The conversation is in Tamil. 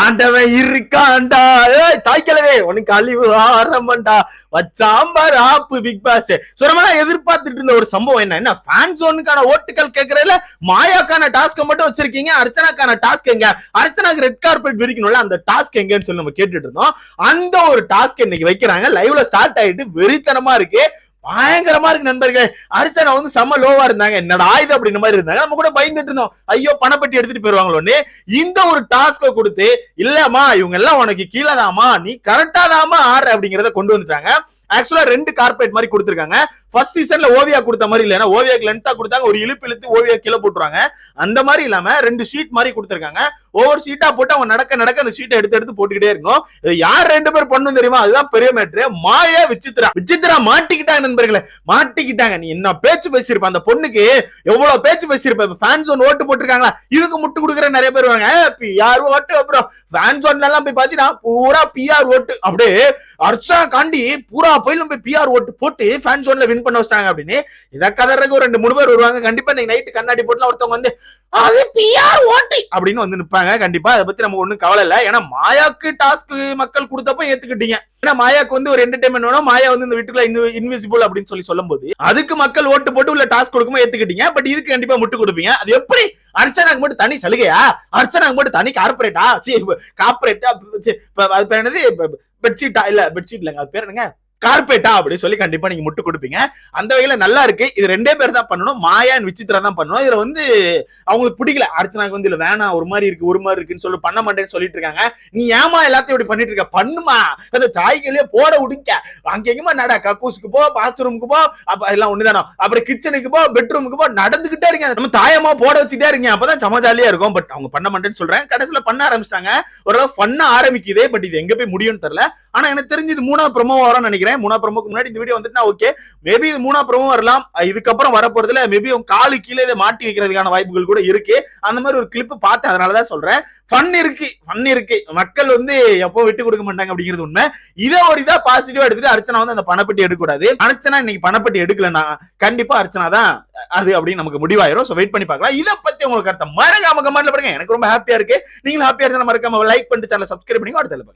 ஆண்டவன் இருக்காண்டா தாய்க்கலவே உனக்கு அழிவு ஆரம்பண்டா வச்சாம்பார் ஆப்பு பிக் பாஸ் சுரமா எதிர்பார்த்துட்டு இருந்த ஒரு சம்பவம் என்ன ஃபேன் ஜோனுக்கான ஓட்டுகள் கேட்கறதுல மாயாக்கான டாஸ்க் மட்டும் வச்சிருக்கீங்க. அர்ச்சனாக்கான டாஸ்க் எங்க? அர்ச்சனாக்கு ரெட் கார்பெட் விரிக்கணும்ல, அந்த டாஸ்க் எங்கன்னு சொல்லி நம்ம கேட்டுட்டு இருந்தோம். அந்த ஒரு டாஸ்க் இன்னைக்கு வைக்கிறாங்க. லைவ்ல ஸ்டார்ட் ஆயிட்டு வெறித்தனமா இருக்கு, பயங்கரமா இருக்கு நண்பர்களே. அர்ச்சனா வந்து செம்ம லோவா இருந்தாங்க, என்னடா இது அப்படின்ற மாதிரி இருந்தாங்க. நம்ம கூட பயந்துட்டு இருந்தோம், ஐயோ பணப்பட்டி எடுத்துட்டு போயிருவாங்களோன்னு. இந்த ஒரு டாஸ்க கொடுத்து இல்லம்மா இவங்க எல்லாம் உனக்கு கீழே தாமா, நீ கரெக்டா தாமா ஆடுற அப்படிங்கறத கொண்டு வந்துட்டாங்க. ஆக்சுவலா 2 கார்பெட் மாதிரி கொடுத்திருக்காங்க. ஃபர்ஸ்ட் சீசன்ல ஓவியா கொடுத்த மாதிரி இல்ல, ஓவியாக்கு லென்த்தா கொடுத்தாங்க, ஒரு இழுப்பு இழுத்து ஓவியா கீழே போட்டுருவாங்க. அந்த மாதிரி இல்லாம 2 ஷீட் மாதிரி கொடுத்திருக்காங்க. ஒவ்வொரு ஷீட்டா போட்டு அவங்க நடக்க நடக்க அந்த ஷீட்டை எடுத்து எடுத்து போட்டுக்கிட்டே இருக்கும். யார் 2 பேர் பண்ணும் தெரியுமா? அதுதான் பெரிய மேட்ரு. மாயா விசித்ரா. விசித்ரா மாட்டிக்கிட்டாங்க நண்பர்களே, மாட்டிக்கிட்டாங்க. நீ என்ன பேச்சு பேசியிருப்ப, அந்த பொண்ணுக்கு எவ்வளவு பேச்சு பேசியிருப்ப. ஃபேன் ஜோன் ஓட்டு போட்டிருக்காங்களா, இதுக்கு முட்டு கொடுக்குற நிறைய பேர் வாங்க. பிஆர் ஓட்டு, அப்புறம் ஃபேன் ஜோன் எல்லாம் போய் பாத்தீங்கன்னா பூரா பிஆர் ஓட்டு. அப்படியே அர்ச்சனா காண்டி பூரா போயிலும் போய் பிஆர் ஓட்டு போட்டு ஃபேன் ஜோன்ல வின் பண்ண வச்சிட்டாங்க அப்படின்னு. இத கதறதுக்கு ஒரு 2-3 பேர் வருவாங்க. கண்டிப்பா இன்னைக்கு நைட்டு கண்ணாடி போட்டுல ஒருத்தவங்க வந்து அது பிஆர் ஓட்டு அப்படின்னு வந்து நிப்பாங்க. கண்டிப்பா அதை பத்தி நம்ம ஒண்ணும் கவலை இல்லை. ஏன்னா மாயாக்கு டாஸ்க் மக்கள் கொடுத்தப்ப ஏத்துக்கிட்டீங்க. ஏன்னா மாயாக்கு வந்து ஒரு என்டர்டைன்மெண்ட் வேணும், மாயா வந்து இந்த வீட்டுக்குள்ள இன்விசிபிள் அப்படின்னு சொல்லி சொல்லும் போது அதுக்கு மக்கள் ஓட்டு போட்டு உள்ள டாஸ்க் கொடுக்கும்போது ஏத்துக்கிட்டீங்க. பட் இதுக்கு கண்டிப்பா முட்டு கொடுப்பீங்க. அது எப்படி? அர்ச்சனாக்கு மட்டும் தனி சலுகையா? அர்ச்சனாக்கு மட்டும் தனி கார்பரேட்டா? கார்பரேட்டா அது பேர் என்னது, பெட்ஷீட்டா? இல்ல பெட்ஷீட் இல்லங்க, அது பேர் என்னங்க, கார்பெட்டா அப்படி சொல்லி கண்டிப்பா நீங்க முட்டு கொடுப்பீங்க. அந்த வகையில நல்லா இருக்கு. இது 2 பேர் தான் பண்ணணும், மாயா அண்ட் விசித்ரா தான் பண்ணணும். இதுல வந்து அவங்களுக்கு பிடிக்கல, அர்ச்சனாக்கு வந்து இல்ல வேணாம், ஒரு மாதிரி இருக்கு ஒரு மாதிரி இருக்குன்னு சொல்லி பண்ண மாட்டேன்னு சொல்லிட்டு இருக்காங்க. நீ ஏமா எல்லாத்தையும் இப்படி பண்ணிட்டு இருக்க, பண்ணுமா, அந்த தாய்களே போட உடிக்க, அங்க எங்கமா நட, கக்கூஸுக்கு போ, பாத்ரூமுக்கு போ, அப்ப எல்லாம் ஒண்ணுதானோ, அப்புறம் கிச்சனுக்கு போ, பெட்ரூமுக்கு போ, நடந்துகிட்டே இருங்க. நம்ம தாயமா போட வச்சுட்டே இருக்கீங்க, அப்பதான் சம ஜாலியா இருக்கும். பட் அவங்க பண்ண மாட்டேன்னு சொல்றேன். கடைசியில பண்ண ஆரம்பிச்சிட்டாங்க. ஓரளவு ஃபன்னா ஆரம்பிக்குது. பட் இது எங்க போய் முடியும்னு தெரியல. ஆனா எனக்கு தெரிஞ்சு இது 3ஆவது ப்ரோமோ வரும்னு நினைக்கிறேன். 3ஆவது ப்ரோமோக்கு முன்னாடி இந்த வீடியோ வந்துட்டுனா ஓகே, மேபி இது 3ஆவது ப்ரோமோ வரலாம். இதுக்கப்புறம் வரப்போறதுல மேபி உங்க காலு கீழே இதை மாட்டி வைக்கிறதுக்கான வாய்ப்புகள் கூட இருக்கு. அந்த மாதிரி ஒரு கிளிப் பார்த்தேன், அதனாலதான் சொல்றேன். ஃபன் இருக்கு. மக்கள் வந்து எப்போ விட்டு கொடுக்க மாட்டாங்க அப்படிங்கிறது உண்மை. இதை ஒரு இதா பாசிட்டிவா எடுத்துட்டு அர்ச்சனா வந்து அந்த பணப்பட்டி எடுக்க கூடாது. அர்ச்சனா இன்னைக்கு பணப்பட்டி எடுக்கலன்னா கண்டிப்பா அர்ச்சனா தான் அது அப்படின்னு நமக்கு முடிவாயிரும். சோ வெயிட் பண்ணி பார்க்கலாம். இதை பத்தி உங்களுக்கு கருத்தை மறக்காம கமெண்ட்ல போடுங்க. எனக்கு ரொம்ப ஹாப்பியா இருக்கு. நீங்களும் ஹாப்பியா இருந்தா மறக்காம லைக் பண்ணிட்டு சேனலை சப்ஸ்கிரைப் பண்ணி அடுத்த